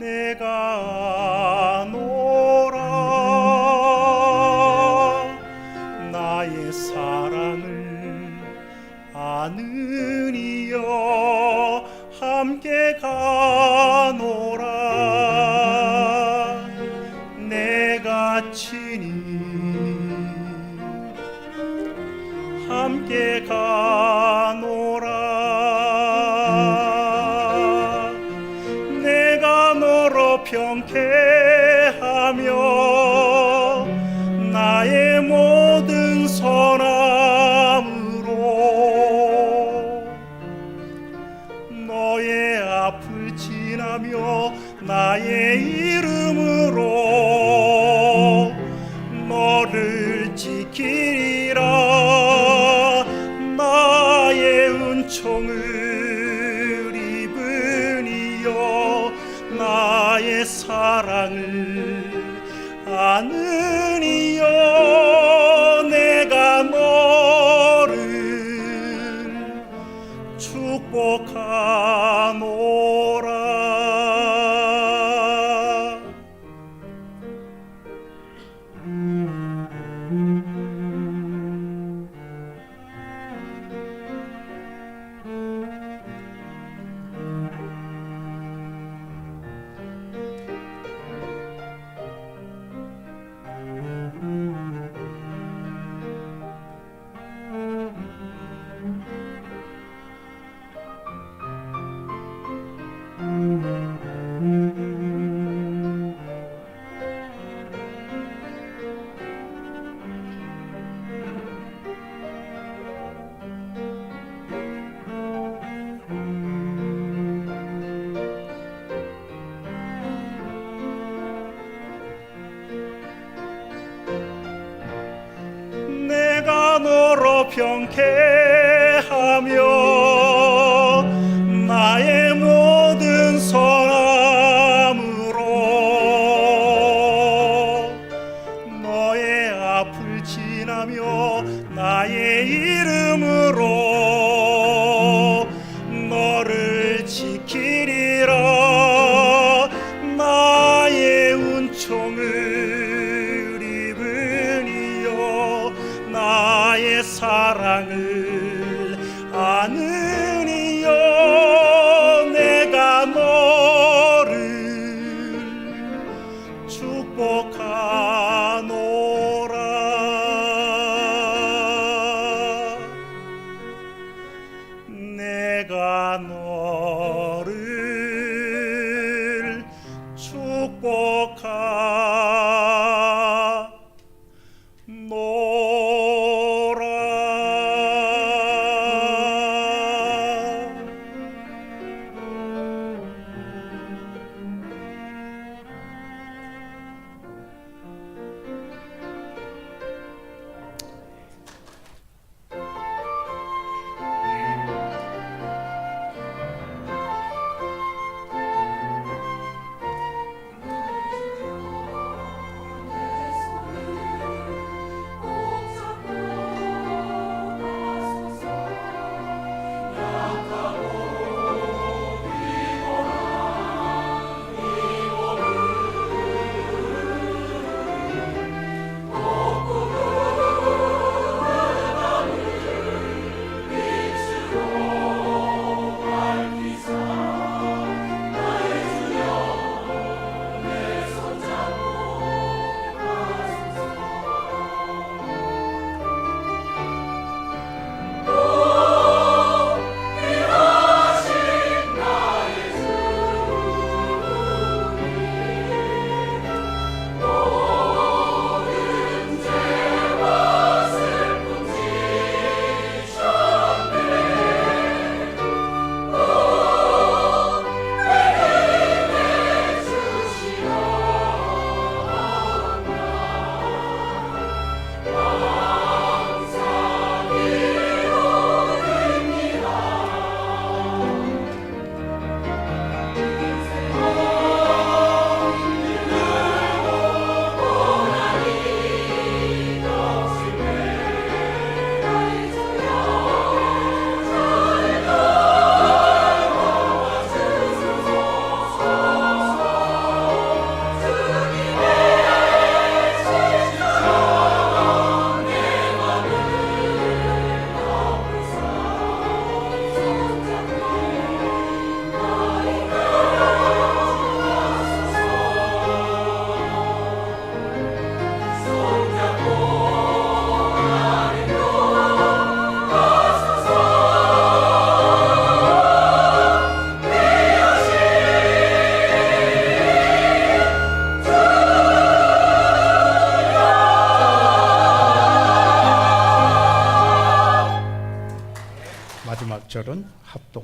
내가 아노라 나의 사랑을 아는 이여 함께 가노라 내가 친히 함께 가노라 내가 너로 평쾌하며 나의 모든 선함으로 너의 앞을 지나며 나의 이름으로 너를 지키리라 나의 은총을 입은 이여 나의 사랑을 아는 이여 내가 너를 축복하노라 내가 너로 평쾌하며 나의 모든 선함으로 너의 앞을 지나며 나의 이름으로 너를 지키리라 나의 은총을 입은 이여 나의 사랑을 아는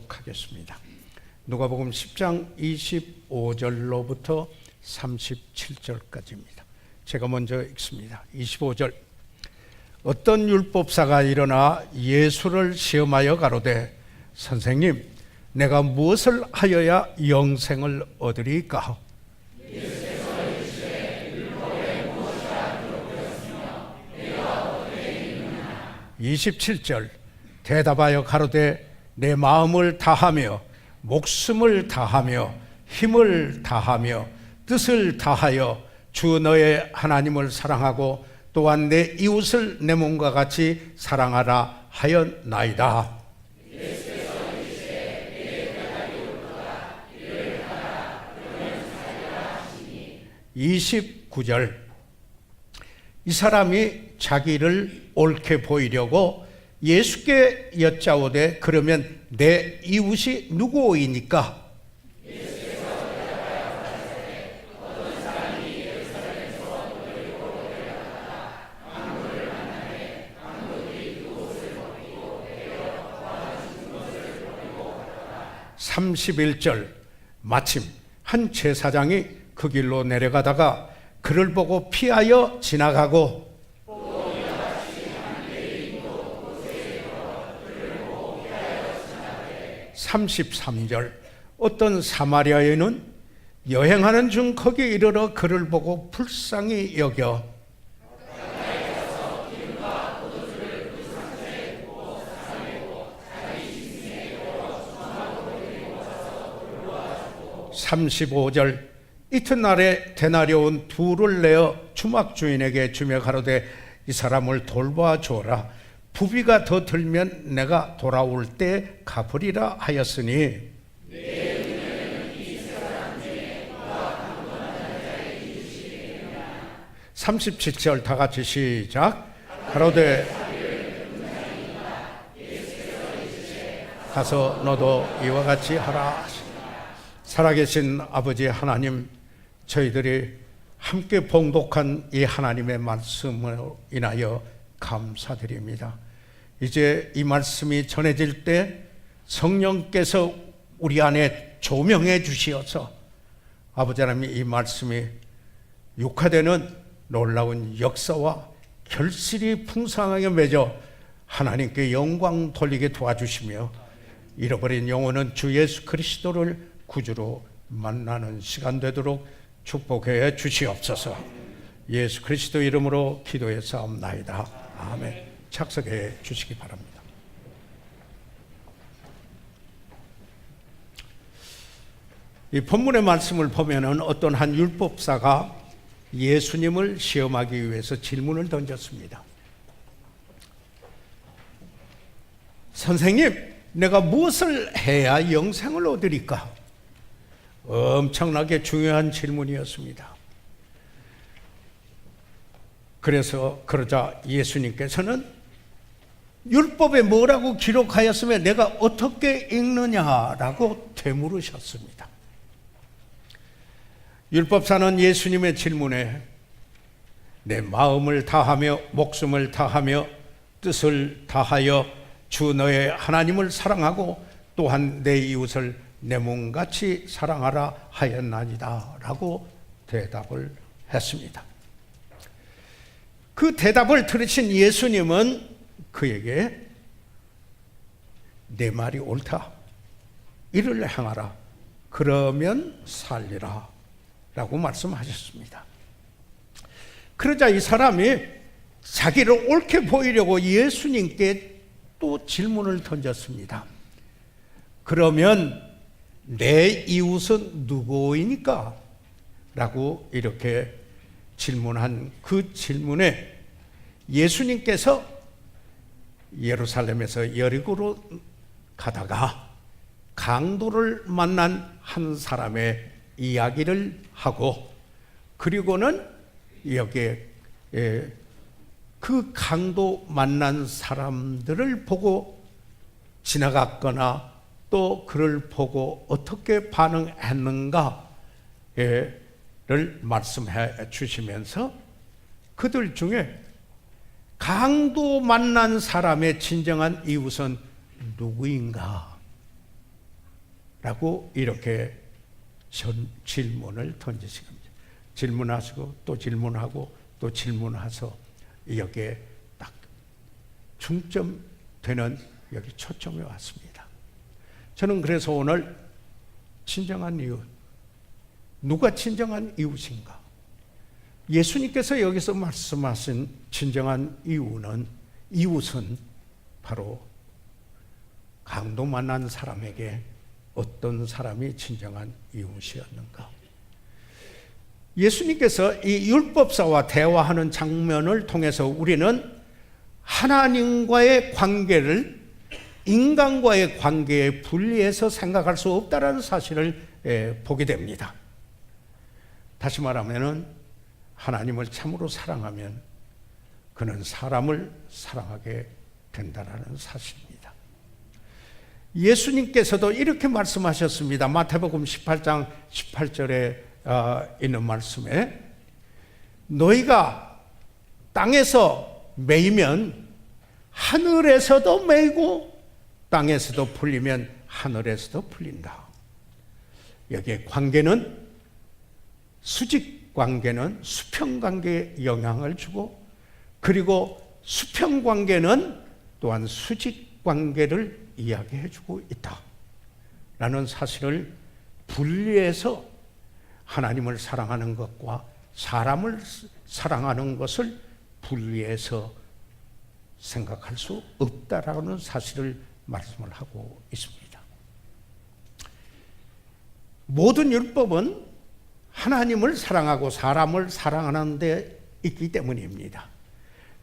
읽도록 하겠습니다. 누가복음 10장 25절로부터 37절까지입니다. 제가 먼저 읽습니다. 25절. 어떤 율법사가 일어나 예수를 시험하여 가로되 선생님, 내가 무엇을 하여야 영생을 얻으리까? 27절. 대답하여 가로되 내 마음을 다하며 목숨을 다하며 힘을 다하며 뜻을 다하여 주 너의 하나님을 사랑하고 또한 내 이웃을 내 몸과 같이 사랑하라 하였나이다. 29절. 이 사람이 자기를 옳게 보이려고 예수께 여짜오되 그러면 내 이웃이 누구이니까? (31절) 마침 한 제사장이 그 길로 내려가다가 그를 보고 피하여 지나가고 33절. 어떤 사마리아 여인은 여행하는 중 거기 이르러 그를 보고 불쌍히 여겨 35절. 이튿날에 데나리온 둘을 내어 주막 주인에게 주며 가로되 이 사람을 돌봐 주어라. 부비가 더 들면 내가 돌아올 때 갚으리라 하였으니 37절 다 같이 시작. 가로되 가서 너도 이와 같이 하라. 살아계신 아버지 하나님, 저희들이 함께 봉독한 이 하나님의 말씀으로 인하여 감사드립니다. 이제 이 말씀이 전해질 때 성령께서 우리 안에 조명해 주시어서 아버지 하나님, 이 말씀이 육화되는 놀라운 역사와 결실이 풍성하게 맺어 하나님께 영광 돌리게 도와주시며 잃어버린 영혼은 주 예수 그리스도를 구주로 만나는 시간 되도록 축복해 주시옵소서. 예수 그리스도 이름으로 기도해 사옵나이다. 아멘. 착석해 주시기 바랍니다. 이 본문의 말씀을 보면은 어떤 한 율법사가 예수님을 시험하기 위해서 질문을 던졌습니다. 선생님, 내가 무엇을 해야 영생을 얻으리까? 엄청나게 중요한 질문이었습니다. 그러자 예수님께서는 율법에 뭐라고 기록하였으면 내가 어떻게 읽느냐라고 되물으셨습니다. 율법사는 예수님의 질문에 내 마음을 다하며 목숨을 다하며 뜻을 다하여 주 너의 하나님을 사랑하고 또한 내 이웃을 내 몸같이 사랑하라 하였나이다 라고 대답을 했습니다. 그 대답을 들으신 예수님은 그에게 내 말이 옳다, 이를 행하라, 그러면 살리라 라고 말씀하셨습니다. 그러자 이 사람이 자기를 옳게 보이려고 예수님께 또 질문을 던졌습니다. 그러면 내 이웃은 누구이니까? 라고 이렇게 질문한 그 질문에 예수님께서 예루살렘에서 여리고로 가다가 강도를 만난 한 사람의 이야기를 하고, 그리고는 여기에 그 강도 만난 사람들을 보고 지나갔거나 또 그를 보고 어떻게 반응했는가를 말씀해 주시면서 그들 중에 강도 만난 사람의 진정한 이웃은 누구인가 라고 이렇게 질문을 던지신 겁니다. 질문하시고 또 질문하고 또 질문해서 여기에 딱 중점되는 여기 초점이 왔습니다. 저는 그래서 오늘 진정한 이웃, 누가 진정한 이웃인가? 예수님께서 여기서 말씀하신 진정한 이웃은 바로 강도 만난 사람에게 어떤 사람이 진정한 이웃이었는가? 예수님께서 이 율법사와 대화하는 장면을 통해서 우리는 하나님과의 관계를 인간과의 관계에 분리해서 생각할 수 없다는 사실을 보게 됩니다. 다시 말하면 하나님을 참으로 사랑하면 그는 사람을 사랑하게 된다는 사실입니다. 예수님께서도 이렇게 말씀하셨습니다. 마태복음 18장 18절에 있는 말씀에 너희가 땅에서 매이면 하늘에서도 매이고 땅에서도 풀리면 하늘에서도 풀린다. 여기에 관계는 수직 관계는 수평 관계에 영향을 주고 그리고 수평 관계는 또한 수직 관계를 이야기해 주고 있다 라는 사실을 분리해서 하나님을 사랑하는 것과 사람을 사랑하는 것을 분리해서 생각할 수 없다라는 사실을 말씀을 하고 있습니다. 모든 율법은 하나님을 사랑하고 사람을 사랑하는 데 있기 때문입니다.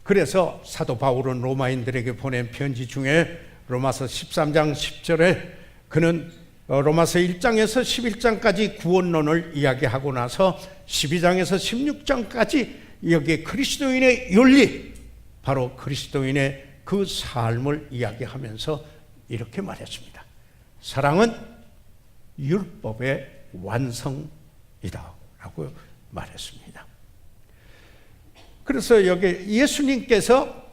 그래서 사도 바울은 로마인들에게 보낸 편지 중에 로마서 13장 10절에 그는 로마서 1장에서 11장까지 구원론을 이야기하고 나서 12장에서 16장까지 여기에 그리스도인의 윤리, 바로 그리스도인의 그 삶을 이야기하면서 이렇게 말했습니다. 사랑은 율법의 완성이다 라고 말했습니다. 그래서 여기 예수님께서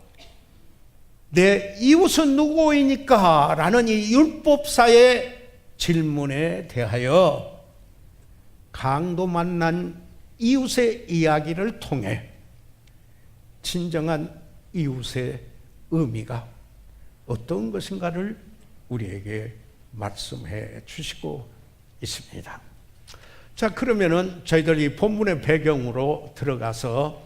내 이웃은 누구이니까? 라는 이 율법사의 질문에 대하여 강도 만난 이웃의 이야기를 통해 진정한 이웃의 의미가 어떤 것인가를 우리에게 말씀해 주시고 있습니다. 자, 그러면은 저희들이 본문의 배경으로 들어가서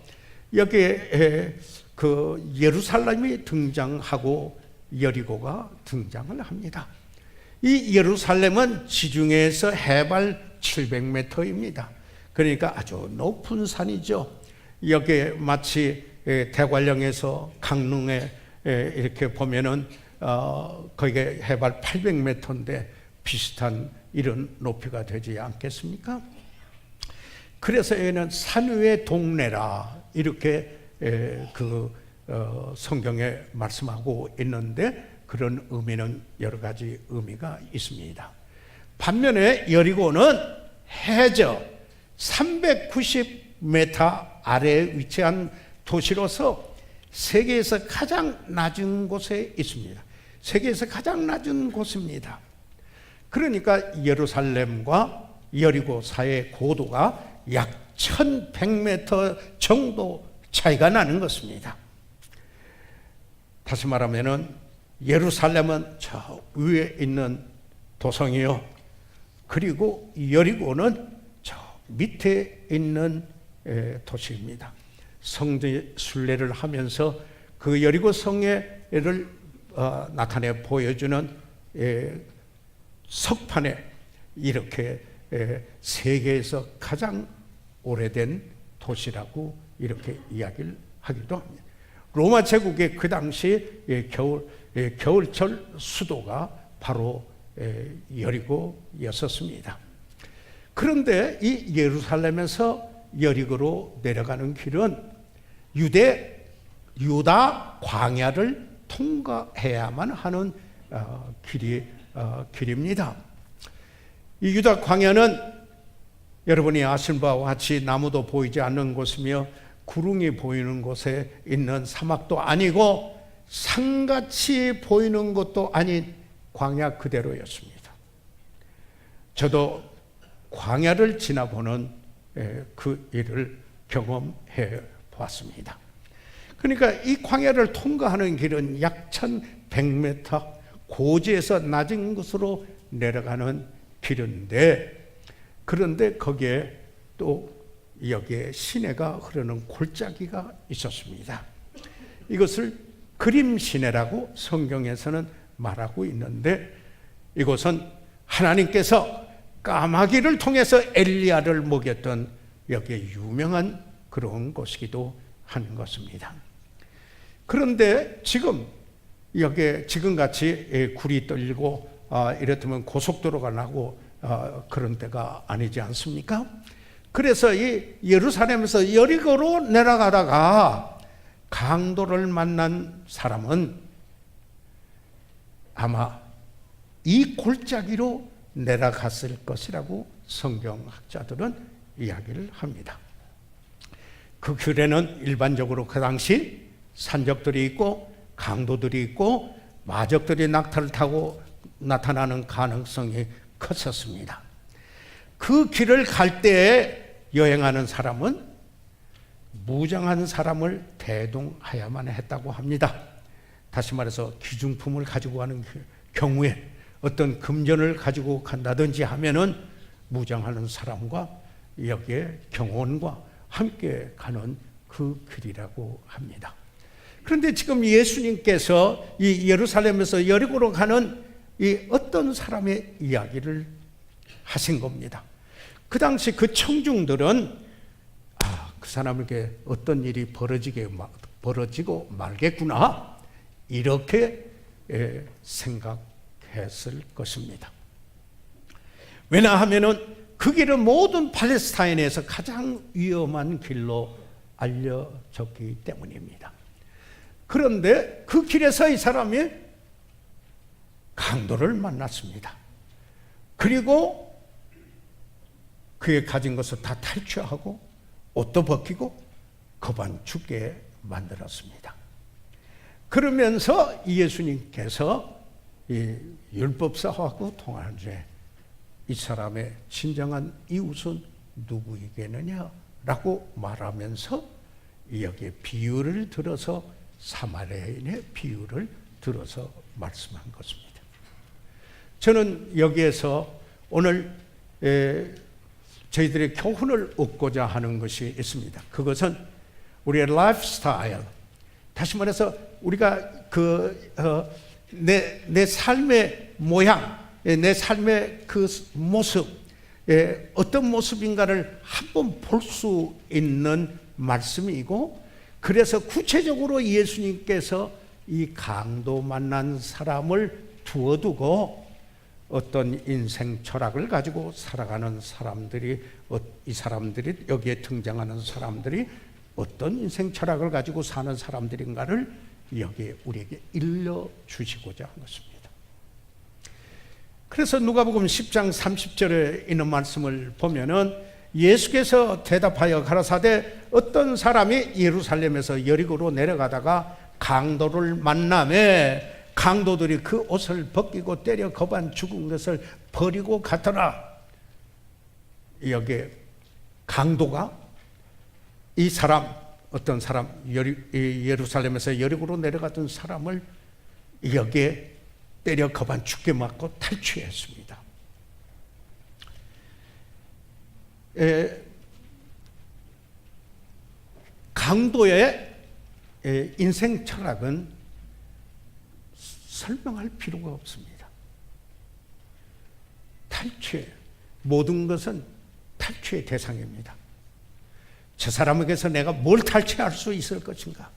여기에 그 예루살렘이 등장하고 여리고가 등장을 합니다. 이 예루살렘은 지중해에서 해발 700m입니다. 그러니까 아주 높은 산이죠. 여기에 마치 대관령에서 강릉에 이렇게 보면은 거기에 해발 800m인데 비슷한 이런 높이가 되지 않겠습니까? 그래서 여기는 산 위의 동네라 이렇게 성경에 말씀하고 있는데 그런 의미는 여러 가지 의미가 있습니다. 반면에 여리고는 해저 390m 아래에 위치한 도시로서 세계에서 가장 낮은 곳에 있습니다. 세계에서 가장 낮은 곳입니다. 그러니까 예루살렘과 여리고 사이의 고도가 약 1100m 정도 차이가 나는 것입니다. 다시 말하면은 예루살렘은 저 위에 있는 도성이요. 그리고 여리고는 저 밑에 있는 도시입니다. 성지 순례를 하면서 그 여리고 성회를 나타내 보여주는 석판에 이렇게 세계에서 가장 오래된 도시라고 이렇게 이야기를 하기도 합니다. 로마 제국의 그 당시 겨울철 수도가 바로 여리고였었습니다. 그런데 이 예루살렘에서 여리고로 내려가는 길은 유다 광야를 통과해야만 하는 길입니다. 이 유다 광야는 여러분이 아신 바와 같이 나무도 보이지 않는 곳이며 구릉이 보이는 곳에 있는 사막도 아니고 산같이 보이는 것도 아닌 광야 그대로였습니다. 저도 광야를 지나보는 그 일을 경험해 보았습니다. 그러니까 이 광야를 통과하는 길은 약 1100m 고지에서 낮은 곳으로 내려가는 길인데, 그런데 거기에 또 여기에 시내가 흐르는 골짜기가 있었습니다. 이것을 그림 시내라고 성경에서는 말하고 있는데, 이곳은 하나님께서 까마귀를 통해서 엘리야를 먹였던 여기에 유명한 그런 곳이기도 한 것입니다. 그런데 지금 여기에 지금같이 굴이 떨리고 이렇다면 고속도로가 나고 그런 때가 아니지 않습니까? 그래서 이 예루살렘에서 여리고로 내려가다가 강도를 만난 사람은 아마 이 골짜기로 내려갔을 것이라고 성경학자들은 이야기를 합니다. 그 길에는 일반적으로 그 당시 산적들이 있고 강도들이 있고 마적들이 낙타를 타고 나타나는 가능성이 컸었습니다. 그 길을 갈 때에 여행하는 사람은 무장한 사람을 대동하야만 했다고 합니다. 다시 말해서 기중품을 가지고 가는 경우에 어떤 금전을 가지고 간다든지 하면은 무장하는 사람과 여기에 경호원과 함께 가는 그 길이라고 합니다. 그런데 지금 예수님께서 이 예루살렘에서 여리고로 가는 이 어떤 사람의 이야기를 하신 겁니다. 그 당시 그 청중들은 그 사람에게 어떤 일이 벌어지고 말겠구나, 이렇게 생각했을 것입니다. 왜냐하면은 그 길은 모든 팔레스타인에서 가장 위험한 길로 알려졌기 때문입니다. 그런데 그 길에서 이 사람이 강도를 만났습니다. 그리고 그의 가진 것을 다 탈취하고 옷도 벗기고 거반 죽게 만들었습니다. 그러면서 예수님께서 이 율법사하고 통하는데 이 사람의 진정한 이웃은 누구이겠느냐라고 말하면서 여기에 비유를 들어서 사마리아인의 비유를 들어서 말씀한 것입니다. 저는 여기에서 오늘 저희들의 교훈을 얻고자 하는 것이 있습니다. 그것은 우리의 라이프 스타일, 다시 말해서 우리가 내 삶의 모양, 내 삶의 그 모습, 어떤 모습인가를 한번 볼 수 있는 말씀이고, 그래서 구체적으로 예수님께서 이 강도 만난 사람을 두어두고 어떤 인생 철학을 가지고 살아가는 사람들이, 이 사람들이 여기에 등장하는 사람들이 어떤 인생 철학을 가지고 사는 사람들인가를 여기에 우리에게 일러주시고자 한 것입니다. 그래서 누가복음 10장 30절에 있는 말씀을 보면은 예수께서 대답하여 가라사대 어떤 사람이 예루살렘에서 여리고로 내려가다가 강도를 만나매 강도들이 그 옷을 벗기고 때려 거반 죽은 것을 버리고 갔더라. 여기에 강도가 이 사람, 어떤 사람, 예루살렘에서 여리고로 내려갔던 사람을 여기에 때려 거반 죽게 맞고 탈취했습니다. 강도의 인생 철학은 설명할 필요가 없습니다. 탈취, 모든 것은 탈취의 대상입니다. 저 사람에게서 내가 뭘 탈취할 수 있을 것인가?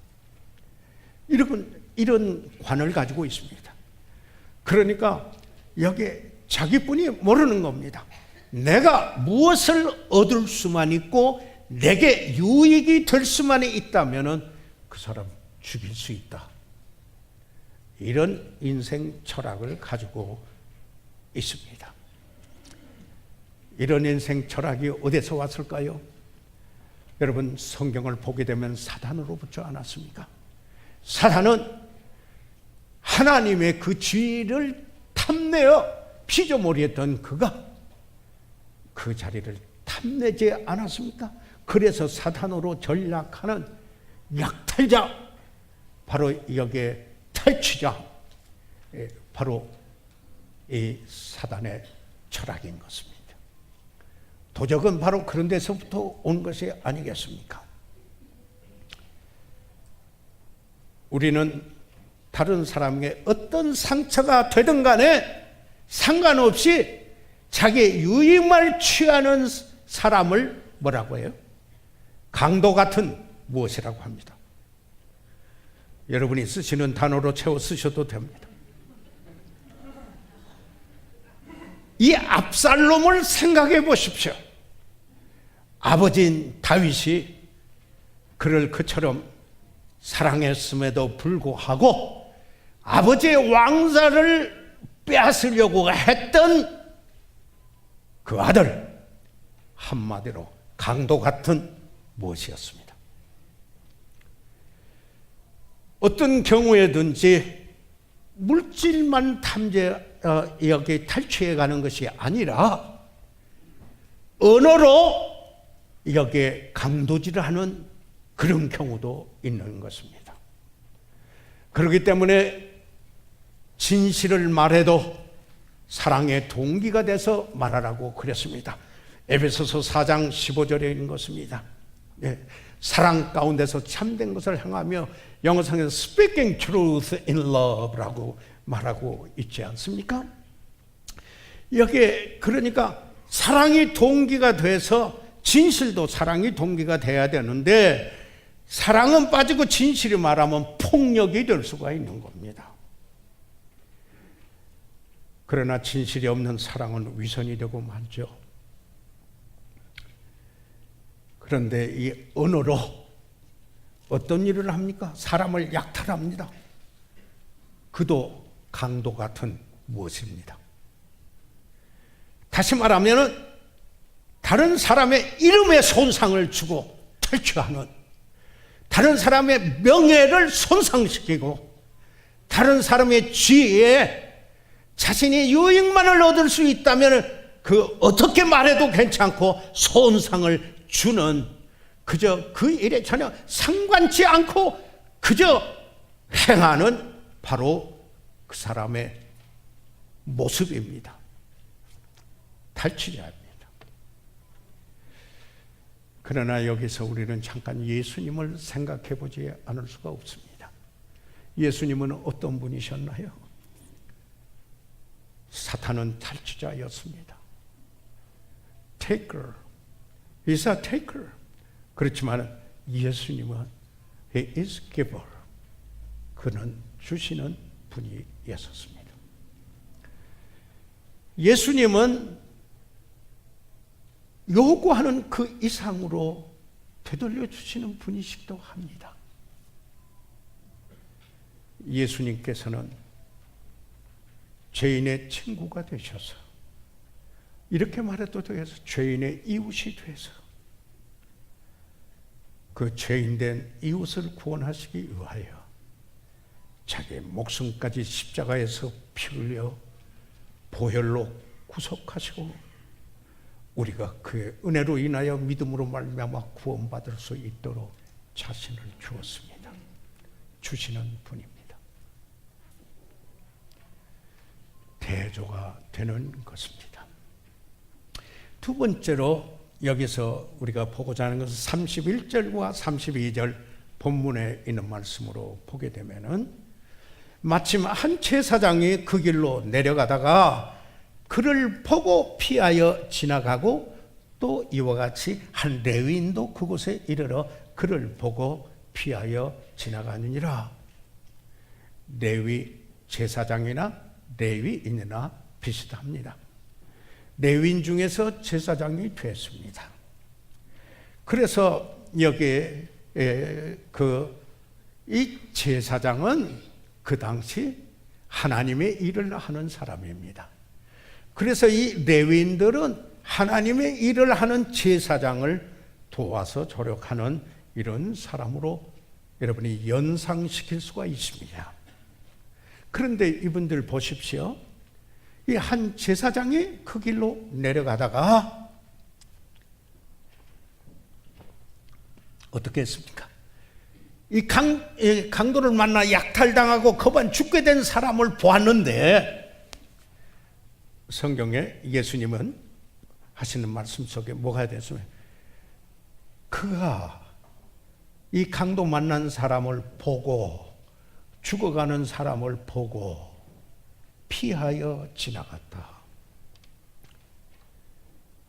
이런 관을 가지고 있습니다. 그러니까 여기에 자기뿐이 모르는 겁니다. 내가 무엇을 얻을 수만 있고 내게 유익이 될 수만 있다면 그 사람 죽일 수 있다. 이런 인생 철학을 가지고 있습니다. 이런 인생 철학이 어디서 왔을까요? 여러분, 성경을 보게 되면 사단으로부터 않았습니까? 사단은 하나님의 그 지위를 탐내어 피조물이었던 그가 그 자리를 탐내지 않았습니까? 그래서 사탄으로 전락하는 약탈자, 바로 여기에 탈취자, 바로 이 사단의 철학인 것입니다. 도적은 바로 그런 데서부터 온 것이 아니겠습니까? 우리는 다른 사람에게 어떤 상처가 되든 간에 상관없이 자기의 유익만 취하는 사람을 뭐라고 해요? 강도 같은 무엇이라고 합니다. 여러분이 쓰시는 단어로 채워 쓰셔도 됩니다. 이 압살롬을 생각해 보십시오. 아버지인 다윗이 그를 그처럼 사랑했음에도 불구하고 아버지의 왕좌를 빼앗으려고 했던 그 아들, 한마디로 강도 같은 무엇이었습니다. 어떤 경우에든지 물질만 여기 탈취해 가는 것이 아니라 언어로 여기에 강도질을 하는 그런 경우도 있는 것입니다. 그렇기 때문에 진실을 말해도 사랑의 동기가 돼서 말하라고 그랬습니다. 에베소서 4장 15절에 있는 것입니다. 사랑 가운데서 참된 것을 행하며 영어상에서 speaking truth in love라고 말하고 있지 않습니까? 여기에 그러니까 사랑이 동기가 돼서 진실도 사랑이 동기가 돼야 되는데 사랑은 빠지고 진실이 말하면 폭력이 될 수가 있는 겁니다. 그러나 진실이 없는 사랑은 위선이 되고 말죠. 그런데 이 언어로 어떤 일을 합니까? 사람을 약탈합니다. 그도 강도 같은 무엇입니다. 다시 말하면 다른 사람의 이름에 손상을 주고 탈취하는, 다른 사람의 명예를 손상시키고 다른 사람의 지혜에 자신이 유익만을 얻을 수 있다면 그 어떻게 말해도 괜찮고 손상을 주는, 그저 그 일에 전혀 상관치 않고 그저 행하는 바로 그 사람의 모습입니다. 탈취자입니다. 그러나 여기서 우리는 잠깐 예수님을 생각해 보지 않을 수가 없습니다. 예수님은 어떤 분이셨나요? 사탄은 탈취자였습니다. taker, he's a taker. 그렇지만 예수님은 he is giver. 그는 주시는 분이었습니다. 예수님은 요구하는 그 이상으로 되돌려 주시는 분이시기도 합니다. 예수님께서는 죄인의 친구가 되셔서, 이렇게 말해도 되겠어, 죄인의 이웃이 돼서 그 죄인된 이웃을 구원하시기 위하여 자기의 목숨까지 십자가에서 피 흘려 보혈로 구속하시고 우리가 그의 은혜로 인하여 믿음으로 말미암아 구원받을 수 있도록 자신을 주었습니다. 주시는 분입니다. 대조가 되는 것입니다. 두 번째로 여기서 우리가 보고자 하는 것은 31절과 32절 본문에 있는 말씀으로 보게 되면은, 마침 한 제사장이 그 길로 내려가다가 그를 보고 피하여 지나가고, 또 이와 같이 한 레위인도 그곳에 이르러 그를 보고 피하여 지나가느니라. 레위 제사장이나 레위인이나 비슷합니다. 레위인 중에서 제사장이 됐습니다. 그래서 여기에 이 제사장은 그 당시 하나님의 일을 하는 사람입니다. 그래서 이 레위인들은 하나님의 일을 하는 제사장을 도와서 조력하는 이런 사람으로 여러분이 연상시킬 수가 있습니다. 그런데 이분들 보십시오. 이 한 제사장이 그 길로 내려가다가 어떻게 했습니까? 이 강도를 만나 약탈당하고 거반 죽게 된 사람을 보았는데, 성경에 예수님은 하시는 말씀 속에 뭐가 됐으면, 그가 이 강도 만난 사람을 보고 죽어가는 사람을 보고 피하여 지나갔다.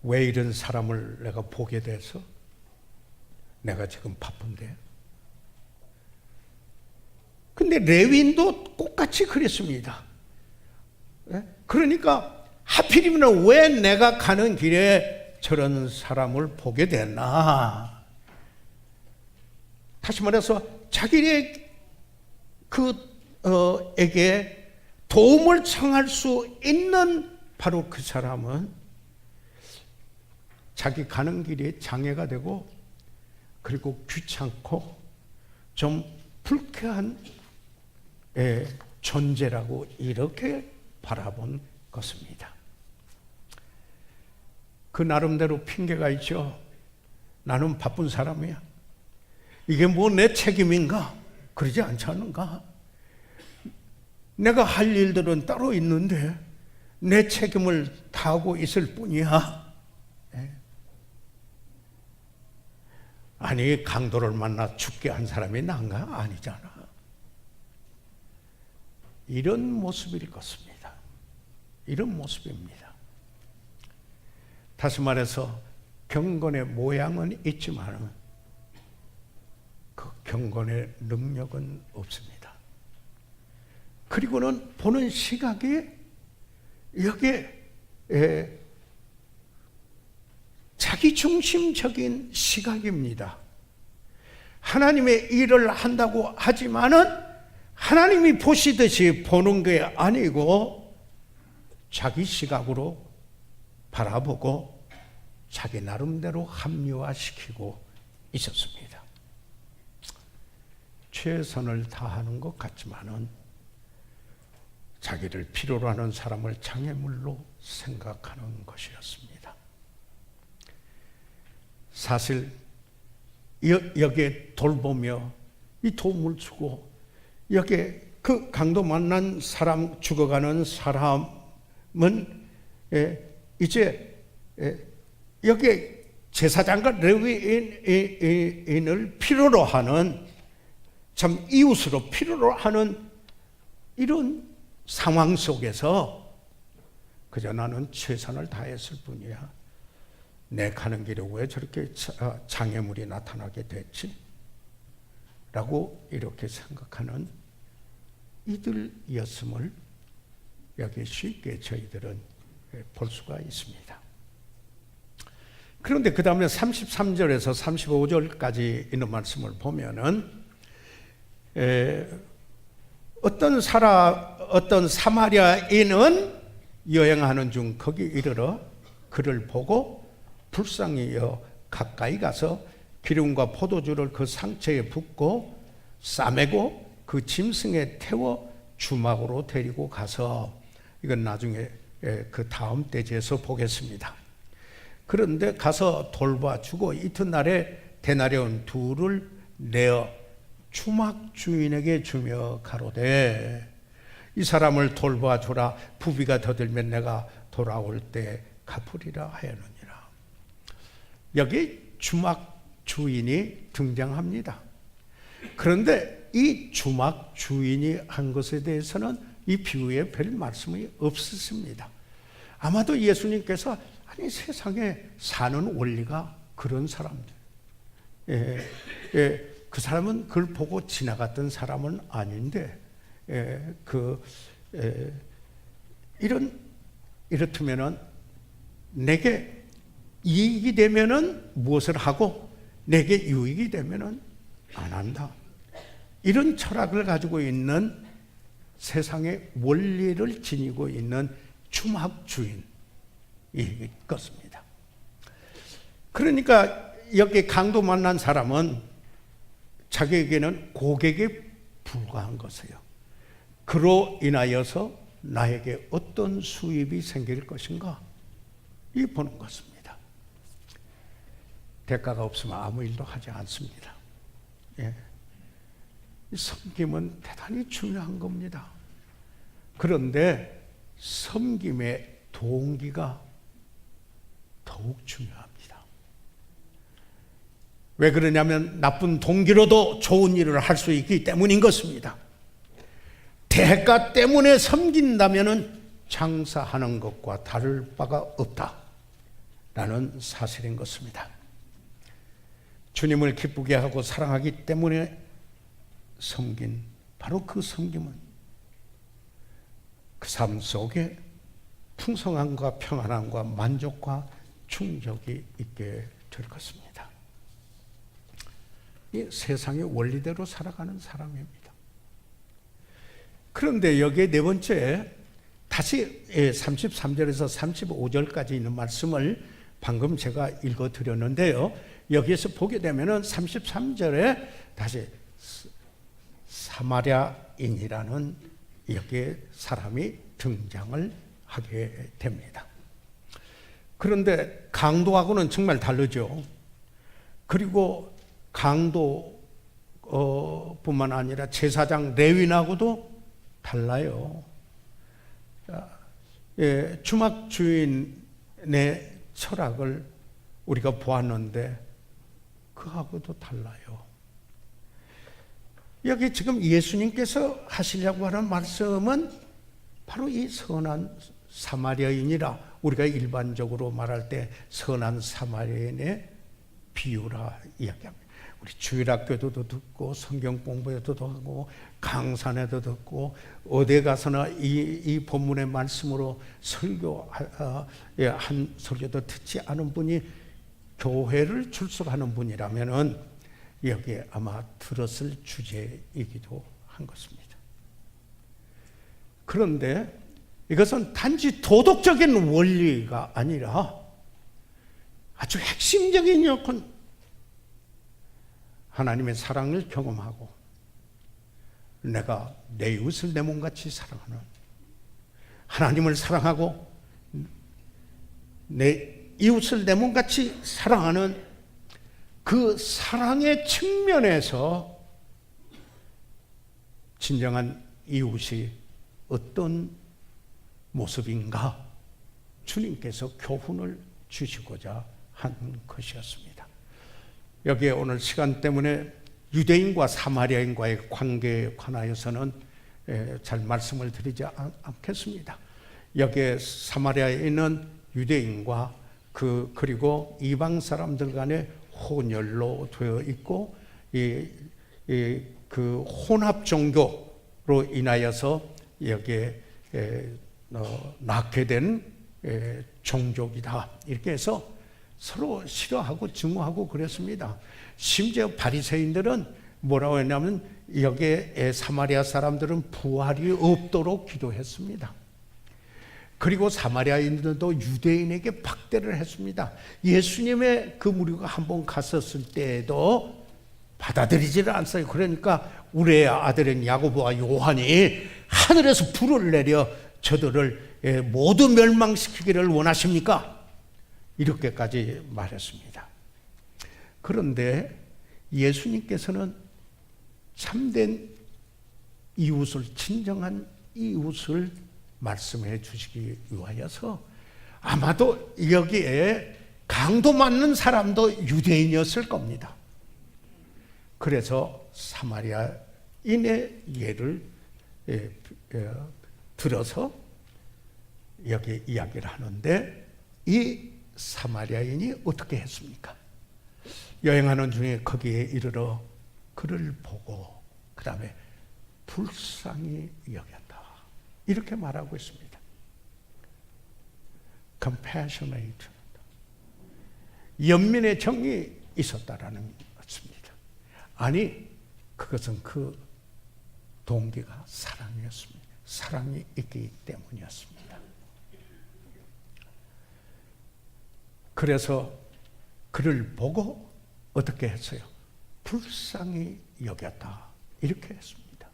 왜 이런 사람을 내가 보게 돼서? 내가 지금 바쁜데. 근데 레위인도 똑같이 그랬습니다. 그러니까 하필이면 왜 내가 가는 길에 저런 사람을 보게 됐나? 다시 말해서 자기의 에게 도움을 청할 수 있는 바로 그 사람은 자기 가는 길에 장애가 되고, 그리고 귀찮고 좀 불쾌한 존재라고 이렇게 바라본 것입니다. 그 나름대로 핑계가 있죠. 나는 바쁜 사람이야. 이게 뭐 내 책임인가? 그러지 않지 않은가? 내가 할 일들은 따로 있는데 내 책임을 다하고 있을 뿐이야. 아니, 강도를 만나 죽게 한 사람이 난가? 아니잖아. 이런 모습일 것입니다. 이런 모습입니다. 다시 말해서 경건의 모양은 있지만 그 경건의 능력은 없습니다. 그리고는 보는 시각이 여기에 자기중심적인 시각입니다. 하나님의 일을 한다고 하지만은 하나님이 보시듯이 보는 게 아니고 자기 시각으로 바라보고 자기 나름대로 합리화시키고 있었습니다. 최선을 다하는 것 같지만은 자기를 필요로 하는 사람을 장애물로 생각하는 것이었습니다. 사실 여기에 돌보며 이 도움을 주고 여기에 그 강도 만난 사람, 죽어가는 사람은 이제 여기에 제사장과 레위인을 필요로 하는, 참 이웃으로 필요로 하는 이런 상황 속에서 그저 나는 최선을 다했을 뿐이야. 내 가는 길에 왜 저렇게 장애물이 나타나게 됐지? 라고 이렇게 생각하는 이들이었음을 여기 쉽게 저희들은 볼 수가 있습니다. 그런데 그 다음에 33절에서 35절까지 있는 말씀을 보면은 어떤 사마리아인은 여행하는 중 거기 이르러 그를 보고 불쌍히 여겨 가까이 가서 기름과 포도주를 그 상처에 붓고 싸매고 그 짐승에 태워 주막으로 데리고 가서, 이건 나중에 그 다음 대지에서 보겠습니다. 그런데 가서 돌봐주고 이튿날에 데나리온 둘을 내어 주막 주인에게 주며 가로되 이 사람을 돌봐주라. 부비가 더 들면 내가 돌아올 때 갚으리라 하였느니라. 여기 주막 주인이 등장합니다. 그런데 이 주막 주인이 한 것에 대해서는 이 비유에 별 말씀이 없었습니다. 아마도 예수님께서 아니 세상에 사는 원리가 그런 사람들, 그 사람은 그걸 보고 지나갔던 사람은 아닌데, 이렇다면은 내게 이익이 되면은 무엇을 하고 내게 유익이 되면은 안 한다. 이런 철학을 가지고 있는 세상의 원리를 지니고 있는 주막주인이 것입니다. 그러니까 여기 강도 만난 사람은 자기에게는 고객에 불과한 것이에요. 그로 인하여서 나에게 어떤 수입이 생길 것인가 이 보는 것입니다. 대가가 없으면 아무 일도 하지 않습니다. 예. 이 섬김은 대단히 중요한 겁니다. 그런데 섬김의 동기가 더욱 중요합니다. 왜 그러냐면 나쁜 동기로도 좋은 일을 할 수 있기 때문인 것입니다. 대가 때문에 섬긴다면 장사하는 것과 다를 바가 없다라는 사실인 것입니다. 주님을 기쁘게 하고 사랑하기 때문에 섬긴 바로 그 섬김은 그 삶 속에 풍성함과 평안함과 만족과 충족이 있게 될 것입니다. 이 세상의 원리대로 살아가는 사람입니다. 그런데 여기에 네 번째 다시 33절에서 35절까지 있는 말씀을 방금 제가 읽어드렸는데요. 여기에서 보게 되면은 33절에 다시 사마리아인이라는 여기에 사람이 등장을 하게 됩니다. 그런데 강도하고는 정말 다르죠. 그리고 강도뿐만 아니라 제사장 레위인하고도 달라요. 주막 주인의 철학을 우리가 보았는데 그하고도 달라요. 여기 지금 예수님께서 하시려고 하는 말씀은 바로 이 선한 사마리아인이라 우리가 일반적으로 말할 때 선한 사마리아인의 비유라 이야기합니다. 우리 주일학교도 듣고 성경 공부에도 하고 강산에도 듣고 어디 가서나 이 본문의 말씀으로 한 설교도 듣지 않은 분이 교회를 출석하는 분이라면은 여기에 아마 들었을 주제이기도 한 것입니다. 그런데 이것은 단지 도덕적인 원리가 아니라 아주 핵심적인 요건, 하나님의 사랑을 경험하고 내가 내 이웃을 내 몸같이 사랑하는, 하나님을 사랑하고 내 이웃을 내 몸같이 사랑하는 그 사랑의 측면에서 진정한 이웃이 어떤 모습인가 주님께서 교훈을 주시고자 한 것이었습니다. 여기에 오늘 시간 때문에 유대인과 사마리아인과의 관계에 관하여서는 잘 말씀을 드리지 않겠습니다. 여기에 사마리아인은 유대인과 그리고 이방 사람들 간의 혼혈로 되어 있고 그 혼합 종교로 인하여서 여기에 낳게 된 종족이다. 이렇게 해서 서로 싫어하고 증오하고 그랬습니다. 심지어 바리새인들은 뭐라고 했냐면 여기에 사마리아 사람들은 부활이 없도록 기도했습니다. 그리고 사마리아인들도 유대인에게 박대를 했습니다. 예수님의 그 무리가 한번 갔었을 때에도 받아들이지를 않았어요. 그러니까 우리의 아들인 야고보와 요한이 하늘에서 불을 내려 저들을 모두 멸망시키기를 원하십니까? 이렇게까지 말했습니다. 그런데 예수님께서는 참된 이웃을, 진정한 이웃을 말씀해 주시기 위하여서 아마도 여기에 강도 맞는 사람도 유대인이었을 겁니다. 그래서 사마리아인의 예를 들어서 여기 이야기를 하는데 이 사마리아인이 어떻게 했습니까? 여행하는 중에 거기에 이르러 그를 보고 그 다음에 불쌍히 여겼다. 이렇게 말하고 있습니다. compassionate. 연민의 정이 있었다라는 것입니다. 아니, 그것은 그 동기가 사랑이었습니다. 사랑이 있기 때문이었습니다. 그래서 그를 보고 어떻게 했어요? 불쌍히 여겼다. 이렇게 했습니다.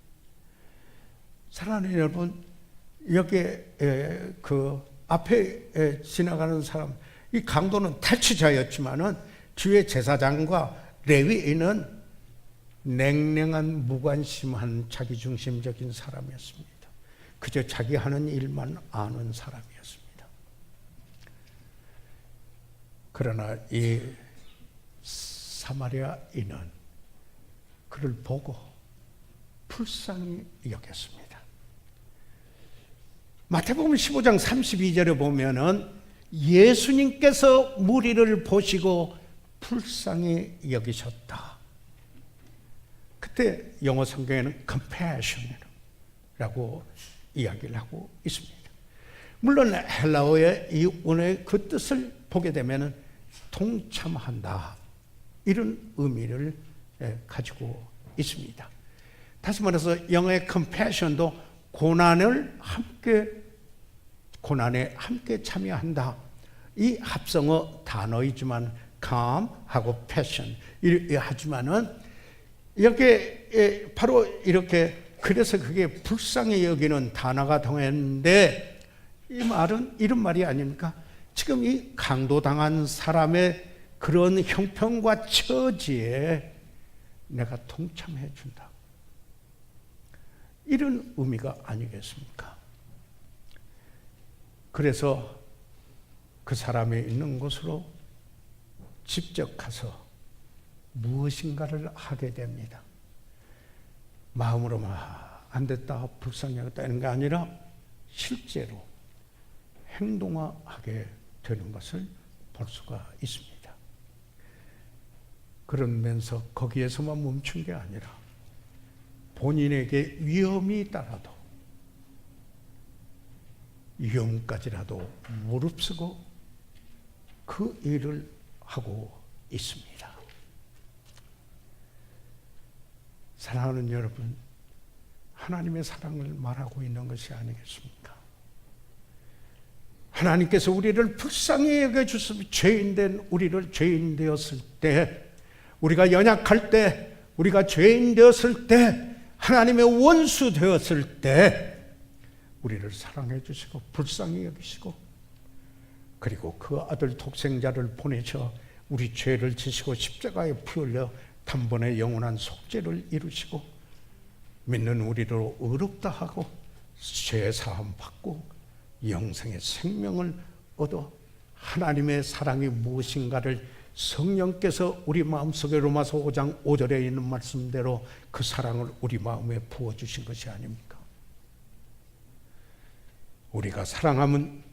사랑하는 여러분, 여기에 그 앞에 지나가는 사람, 이 강도는 탈취자였지만은 주의 제사장과 레위인은 냉랭한 무관심한 자기중심적인 사람이었습니다. 그저 자기 하는 일만 아는 사람이었습니다. 그러나 이 사마리아인은 그를 보고 불쌍히 여겼습니다. 마태복음 15장 32절에 보면은 예수님께서 무리를 보시고 불쌍히 여기셨다. 그때 영어 성경에는 compassion이라고 이야기를 하고 있습니다. 물론 헬라어의 이 원어의 그 뜻을 보게 되면은 동참한다, 이런 의미를 가지고 있습니다. 다시 말해서 영어의 compassion도 고난에 함께 참여한다, 이 합성어 단어이지만 calm하고 passion 하지만은 이렇게 바로 이렇게, 그래서 그게 불쌍히 여기는 단어가 통했는데, 이 말은 이런 말이 아닙니까? 지금 이 강도당한 사람의 그런 형편과 처지에 내가 동참해 준다, 이런 의미가 아니겠습니까? 그래서 그 사람이 있는 곳으로 직접 가서 무엇인가를 하게 됩니다. 마음으로만 안 됐다, 불쌍하겠다 이런 게 아니라 실제로 행동화하게 되는 것을 볼 수가 있습니다. 그러면서 거기에서만 멈춘 게 아니라 본인에게 위험이 있다라도 위험까지라도 무릅쓰고 그 일을 하고 있습니다. 사랑하는 여러분, 하나님의 사랑을 말하고 있는 것이 아니겠습니까? 하나님께서 우리를 불쌍히 여겨주시면, 죄인된 우리를, 죄인 되었을 때, 우리가 연약할 때, 우리가 죄인 되었을 때, 하나님의 원수 되었을 때 우리를 사랑해 주시고 불쌍히 여기시고, 그리고 그 아들 독생자를 보내셔 우리 죄를 지시고 십자가에 피 흘려 단번에 영원한 속죄를 이루시고 믿는 우리로 의롭다 하고 죄 사함 받고 영생의 생명을 얻어 하나님의 사랑이 무엇인가를 성령께서 우리 마음속에 로마서 5장 5절에 있는 말씀대로 그 사랑을 우리 마음에 부어주신 것이 아닙니까? 우리가 사랑하면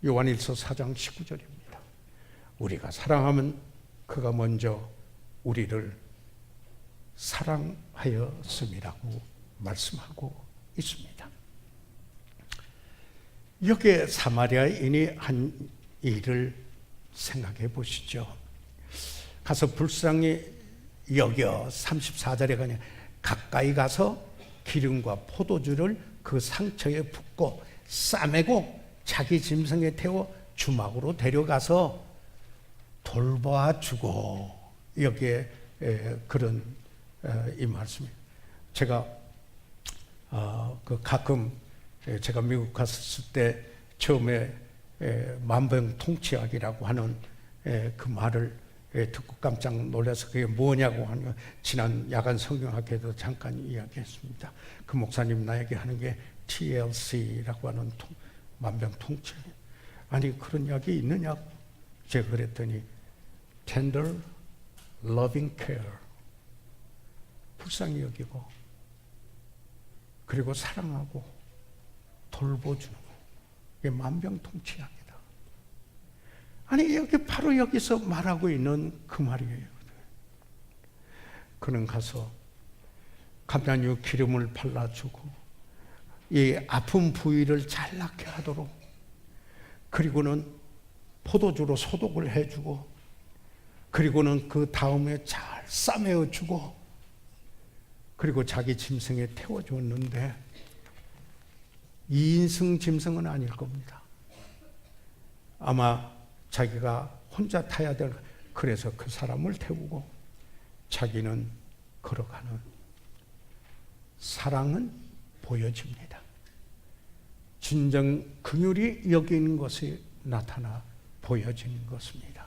요한일서 4장 19절입니다. 우리가 사랑하면 그가 먼저 우리를 사랑하였음이라고 말씀하고 있습니다. 여기에 사마리아인이 한 일을 생각해 보시죠. 가서 불쌍히 여겨, 34절에 그냥 가까이 가서 기름과 포도주를 그 상처에 붓고 싸매고 자기 짐승에 태워 주막으로 데려가서 돌봐주고, 여기에 그런 이 말씀이, 제가 가끔 제가 미국 갔을 때 처음에 만병통치약이라고 하는 그 말을 듣고 깜짝 놀라서 그게 뭐냐고 하는, 지난 야간 성경학회에도 잠깐 이야기했습니다. 그 목사님 나에게 하는 게 TLC라고 하는 만병통치약. 아니 그런 약이 있느냐고 제가 그랬더니 Tender Loving Care, 불쌍히 여기고 그리고 사랑하고 돌보주는 거, 이게 만병통치약이다. 아니 여기 바로 여기서 말하고 있는 그 말이에요. 그는 가서 감람유 기름을 발라주고 이 아픈 부위를 잘 낫게 하도록, 그리고는 포도주로 소독을 해주고, 그리고는 그 다음에 잘 싸매어주고, 그리고 자기 짐승에 태워줬는데 2인승 짐승은 아닐 겁니다. 아마 자기가 혼자 타야 될, 그래서 그 사람을 태우고 자기는 걸어가는 사랑은 보여집니다. 진정 긍휼이 여기 있는 것이 나타나 보여지는 것입니다.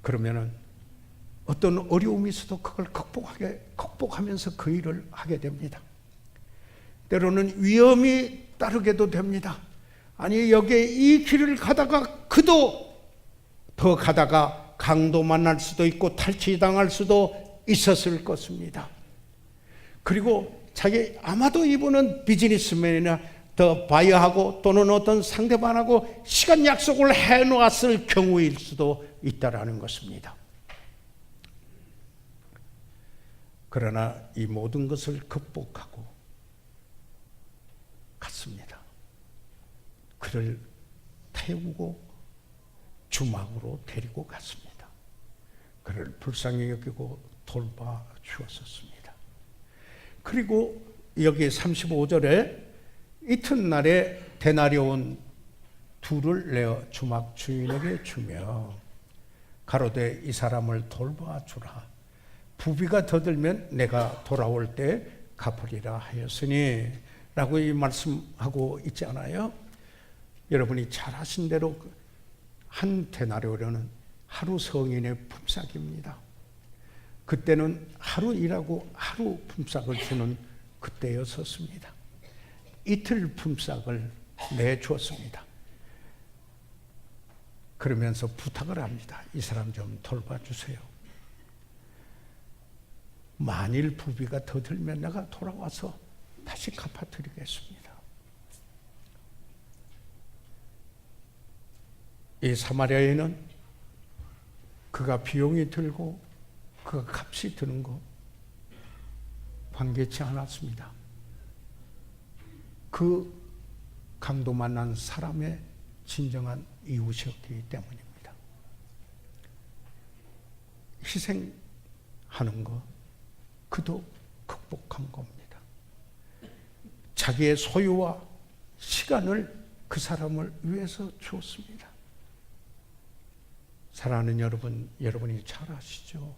그러면은 어떤 어려움이 있어도 그걸 극복하면서 그 일을 하게 됩니다. 때로는 위험이 따르게도 됩니다. 아니, 여기에 이 길을 가다가 그도 더 가다가 강도 만날 수도 있고 탈취당할 수도 있었을 것입니다. 그리고 자기 아마도 이분은 비즈니스맨이나 더 바이어하고 또는 어떤 상대방하고 시간 약속을 해놓았을 경우일 수도 있다라는 것입니다. 그러나 이 모든 것을 극복하고 갔습니다. 그를 태우고 주막으로 데리고 갔습니다. 그를 불쌍히 여기고 돌봐 주었었습니다. 그리고 여기 35절에 이튿날에 데나리온 둘을 내어 주막 주인에게 주며 가로되 이 사람을 돌봐 주라. 부비가 더 들면 내가 돌아올 때 갚으리라 하였으니 라고 이 말씀하고 있지 않아요? 여러분이 잘 아신 대로 한 데나리온은 하루 성인의 품삯입니다. 그때는 하루 일하고 하루 품삯을 주는 그때였었습니다. 이틀 품삯을 내주었습니다. 그러면서 부탁을 합니다. 이 사람 좀 돌봐주세요. 만일 부비가 더 들면 내가 돌아와서 다시 갚아드리겠습니다. 이 사마리아인은 그가 비용이 들고 그가 값이 드는 거 관계치 않았습니다. 그 강도 만난 사람의 진정한 이웃이었기 때문입니다. 희생하는 거 그도 극복한 겁니다. 자기의 소유와 시간을 그 사람을 위해서 주었습니다. 사랑하는 여러분, 여러분이 잘 아시죠?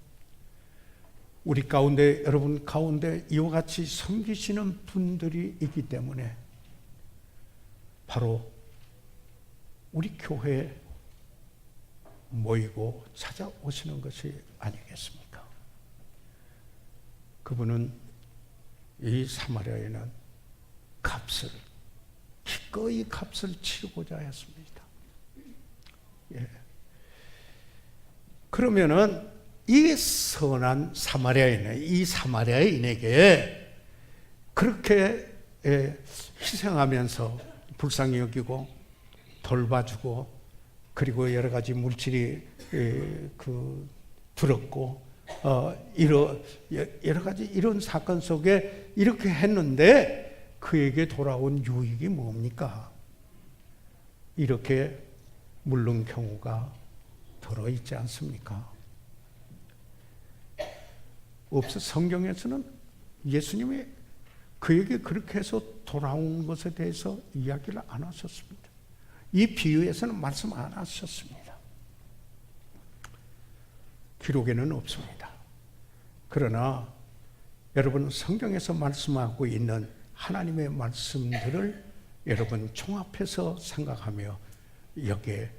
우리 가운데, 여러분 가운데 이와 같이 섬기시는 분들이 있기 때문에 바로 우리 교회에 모이고 찾아오시는 것이 아니겠습니까? 그분은 이 사마리아에는 기꺼이 값을 치르고자 했습니다. 예. 그러면은 이 선한 사마리아인, 이 사마리아인에게 그렇게 희생하면서 불쌍히 여기고 돌봐주고 그리고 여러 가지 물질이 들었고 여러 가지 이런 사건 속에 이렇게 했는데 그에게 돌아온 유익이 뭡니까? 이렇게 물른 경우가 들어있지 않습니까? 성경에서는 예수님이 그에게 그렇게 해서 돌아온 것에 대해서 이야기를 안 하셨습니다. 이 비유에서는 말씀 안 하셨습니다. 기록에는 없습니다. 그러나 여러분 성경에서 말씀하고 있는 하나님의 말씀들을 여러분 종합해서 생각하며 여기에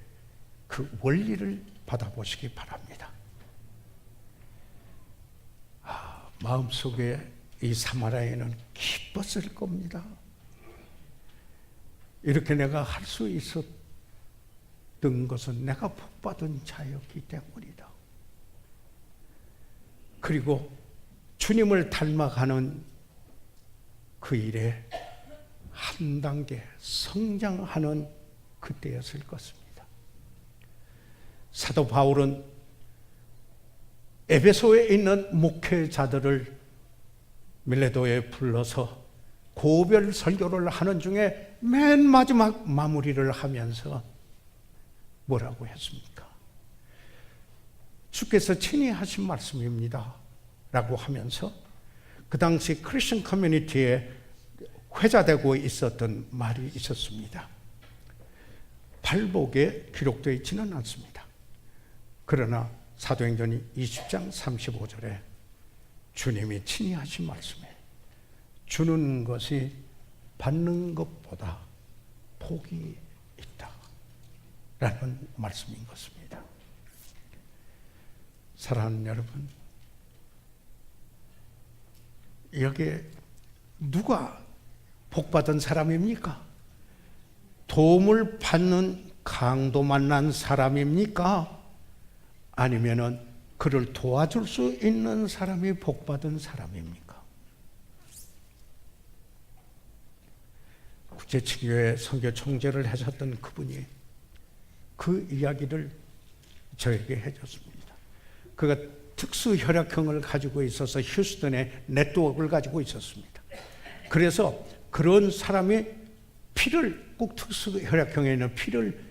그 원리를 받아보시기 바랍니다. 마음속에 이 사마리아인은 기뻤을 겁니다. 이렇게 내가 할 수 있었던 것은 내가 복받은 자였기 때문이다. 그리고 주님을 닮아가는 그 일에 한 단계 성장하는 그때였을 것입니다. 사도 바울은 에베소에 있는 목회자들을 밀레도에 불러서 고별 설교를 하는 중에 맨 마지막 마무리를 하면서 뭐라고 했습니까? 주께서 친히 하신 말씀입니다 라고 하면서 그 당시 크리스천 커뮤니티에 회자되고 있었던 말이 있었습니다. 발복에 기록되어 있지는 않습니다. 그러나 사도행전 20장 35절에 주님이 친히 하신 말씀에 주는 것이 받는 것보다 복이 있다 라는 말씀인 것입니다. 사랑하는 여러분, 여기에 누가 복받은 사람입니까? 도움을 받는 강도 만난 사람입니까? 아니면은 그를 도와줄 수 있는 사람이 복받은 사람입니까? 국제친교회 선교 총재를 하셨던 그분이 그 이야기를 저에게 해줬습니다. 그가 특수 혈액형을 가지고 있어서 휴스턴에 네트워크를 가지고 있었습니다. 그래서 그런 사람이 피를 꼭 특수 혈액형에 있는 피를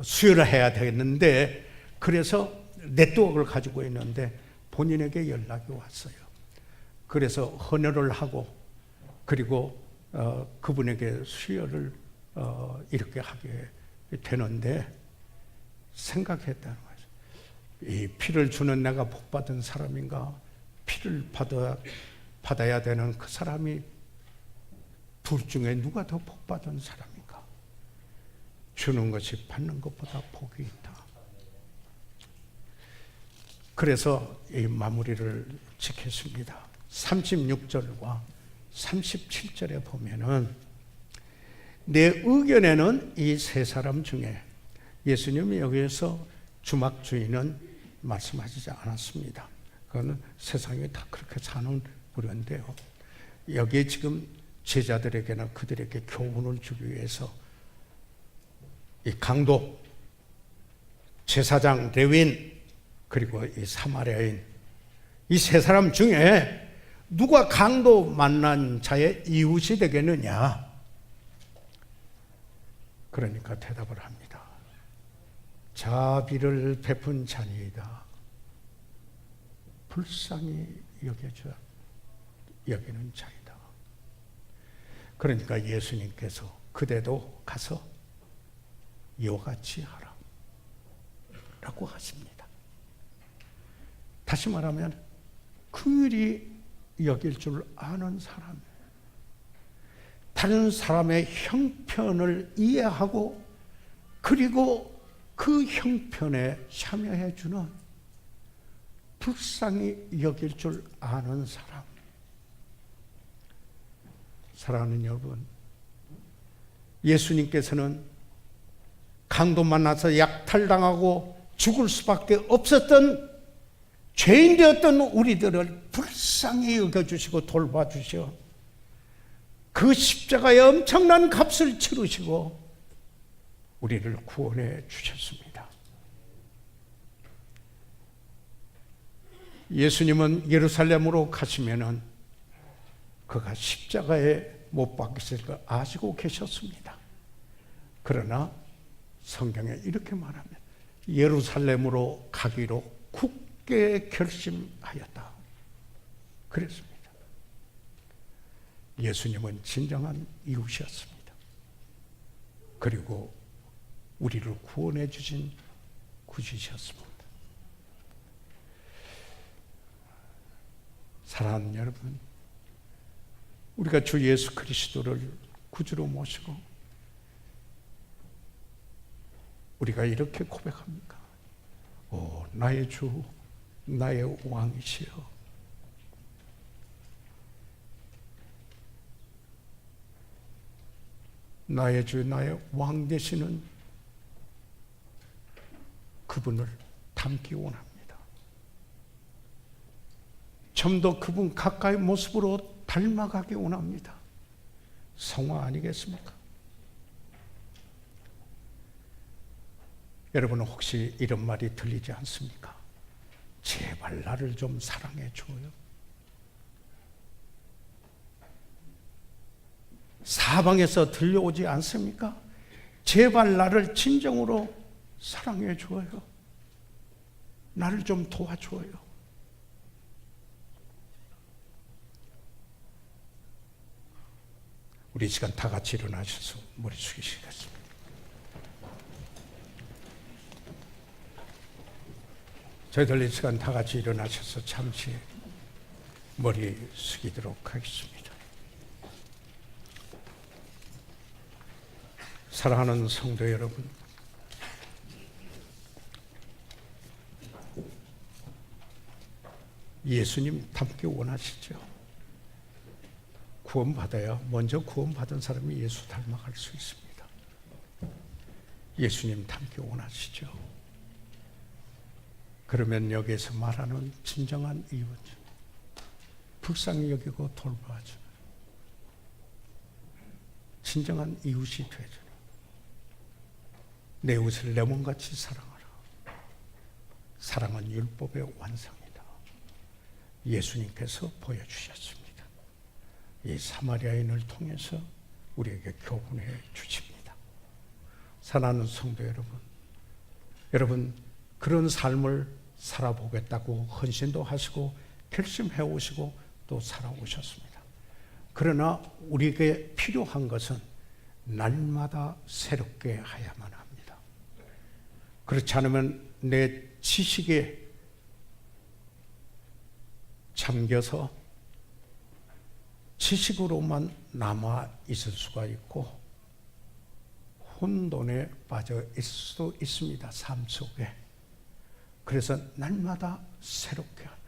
수혈을 해야 되는데, 그래서 네트워크를 가지고 있는데 본인에게 연락이 왔어요. 그래서 헌혈을 하고 그리고 그분에게 수혈을 이렇게 하게 되는데 생각했다는 거예요. 이 피를 주는 내가 복받은 사람인가? 피를 받아야 되는 그 사람이 둘 중에 누가 더 복받은 사람인가? 주는 것이 받는 것보다 복이 있다. 그래서 이 마무리를 짓겠습니다. 36절과 37절에 보면은 내 의견에는 이 세 사람 중에 예수님이 여기에서 주막 주인은 말씀하시지 않았습니다. 그거는 세상에 다 그렇게 사는 부류인데요. 여기에 지금 제자들에게나 그들에게 교훈을 주기 위해서 이 강도, 제사장, 레위인, 그리고 이 사마리아인, 이 세 사람 중에 누가 강도 만난 자의 이웃이 되겠느냐? 그러니까 대답을 합니다. 자비를 베푼 자니이다. 불쌍히 여기는 자이다. 그러니까 예수님께서 그대도 가서 이와 같이 하라 라고 하십니다. 다시 말하면 그일이 여길 줄 아는 사람, 다른 사람의 형편을 이해하고 그리고 그 형편에 참여해 주는 불쌍히 여길 줄 아는 사람. 사랑하는 여러분, 예수님께서는 강도 만나서 약탈당하고 죽을 수밖에 없었던 죄인 되었던 우리들을 불쌍히 여겨주시고 돌봐주시어 그 십자가에 엄청난 값을 치르시고 우리를 구원해 주셨습니다. 예수님은 예루살렘으로 가시면은 그가 십자가에 못 박히실 걸 아시고 계셨습니다. 그러나 성경에 이렇게 말하면 예루살렘으로 가기로 굳게 결심하였다. 그랬습니다. 예수님은 진정한 이웃이었습니다. 그리고 우리를 구원해 주신 구주셨습니다. 사랑하는 여러분, 우리가 주 예수 그리스도를 구주로 모시고 우리가 이렇게 고백합니까? 오, 나의 주, 나의 왕이시여. 나의 주, 나의 왕 되시는 그분을 닮기 원합니다. 좀 더 그분 가까이 모습으로 닮아가기 원합니다. 성화 아니겠습니까? 여러분은 혹시 이런 말이 들리지 않습니까? 제발 나를 좀 사랑해 줘요. 사방에서 들려오지 않습니까? 제발 나를 진정으로 사랑해 줘요. 나를 좀 도와줘요. 우리 시간 다 같이 일어나셔서 머리 숙이시겠습니다. 저희들 이 시간 다 같이 일어나셔서 잠시 머리 숙이도록 하겠습니다. 사랑하는 성도 여러분, 예수님 닮기 원하시죠? 구원받아야 먼저 구원받은 사람이 예수 닮아갈 수 있습니다. 예수님 닮기 원하시죠? 그러면 여기에서 말하는 진정한 이웃, 불쌍히 여기고 돌봐주는 진정한 이웃이 되주는, 내 이웃을 내 몸같이 사랑하라. 사랑은 율법의 완성이다. 예수님께서 보여주셨습니다. 이 사마리아인을 통해서 우리에게 교훈해 주십니다. 사랑하는 성도 여러분 그런 삶을 살아보겠다고 헌신도 하시고 결심해 오시고 또 살아오셨습니다. 그러나 우리에게 필요한 것은 날마다 새롭게 해야만 합니다. 그렇지 않으면 내 지식에 잠겨서 지식으로만 남아 있을 수가 있고 혼돈에 빠져 있을 수도 있습니다. 삶 속에. 그래서 날마다 새롭게 하는,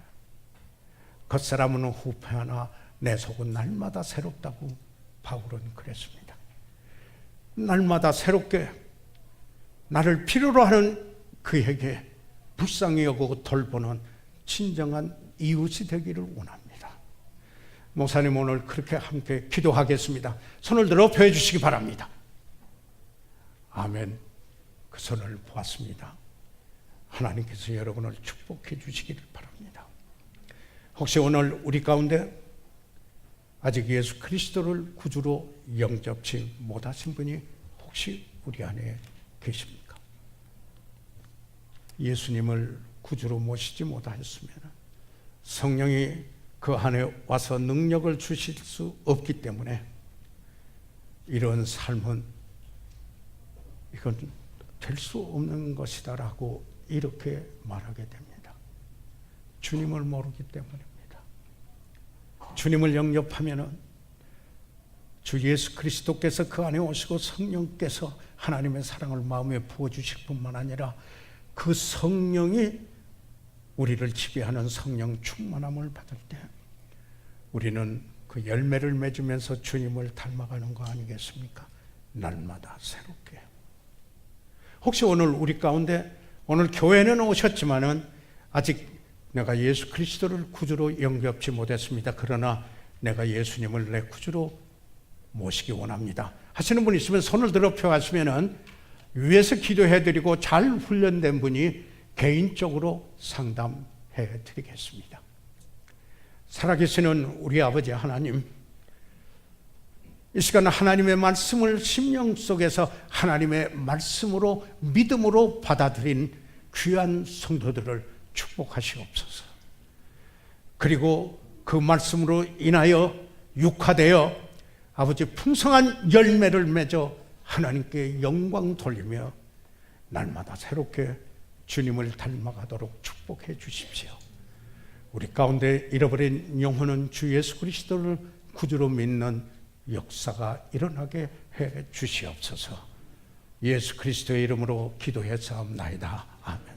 겉사람은 후패하나 내 속은 날마다 새롭다고 바울은 그랬습니다. 날마다 새롭게 나를 필요로 하는 그에게 불쌍히 여기고 돌보는 진정한 이웃이 되기를 원합니다. 목사님 오늘 그렇게 함께 기도하겠습니다. 손을 들어 펴 주시기 바랍니다. 아멘. 그 손을 보았습니다. 하나님께서 여러분을 축복해 주시기를 바랍니다. 혹시 오늘 우리 가운데 아직 예수 그리스도를 구주로 영접치 못하신 분이 혹시 우리 안에 계십니까? 예수님을 구주로 모시지 못하셨으면 성령이 그 안에 와서 능력을 주실 수 없기 때문에 이런 삶은 이건 될 수 없는 것이다라고 이렇게 말하게 됩니다. 주님을 모르기 때문입니다. 주님을 영접하면은 주 예수 그리스도께서 그 안에 오시고 성령께서 하나님의 사랑을 마음에 부어주실 뿐만 아니라 그 성령이 우리를 지배하는 성령 충만함을 받을 때 우리는 그 열매를 맺으면서 주님을 닮아가는 거 아니겠습니까? 날마다 새롭게. 혹시 오늘 우리 가운데 오늘 교회는 오셨지만은 아직 내가 예수 그리스도를 구주로 영접지 못했습니다. 그러나 내가 예수님을 내 구주로 모시기 원합니다 하시는 분 있으면 손을 들어 펴가시면은 위에서 기도해드리고 잘 훈련된 분이 개인적으로 상담해 드리겠습니다. 살아계시는 우리 아버지 하나님, 이 시간 하나님의 말씀을 심령 속에서 하나님의 말씀으로 믿음으로 받아들인 귀한 성도들을 축복하시옵소서. 그리고 그 말씀으로 인하여 육화되어 아버지 풍성한 열매를 맺어 하나님께 영광 돌리며 날마다 새롭게 주님을 닮아가도록 축복해 주십시오. 우리 가운데 잃어버린 영혼은 주 예수 그리스도를 구주로 믿는 역사가 일어나게 해 주시옵소서. 예수 그리스도의 이름으로 기도해 사옵나이다. 아멘.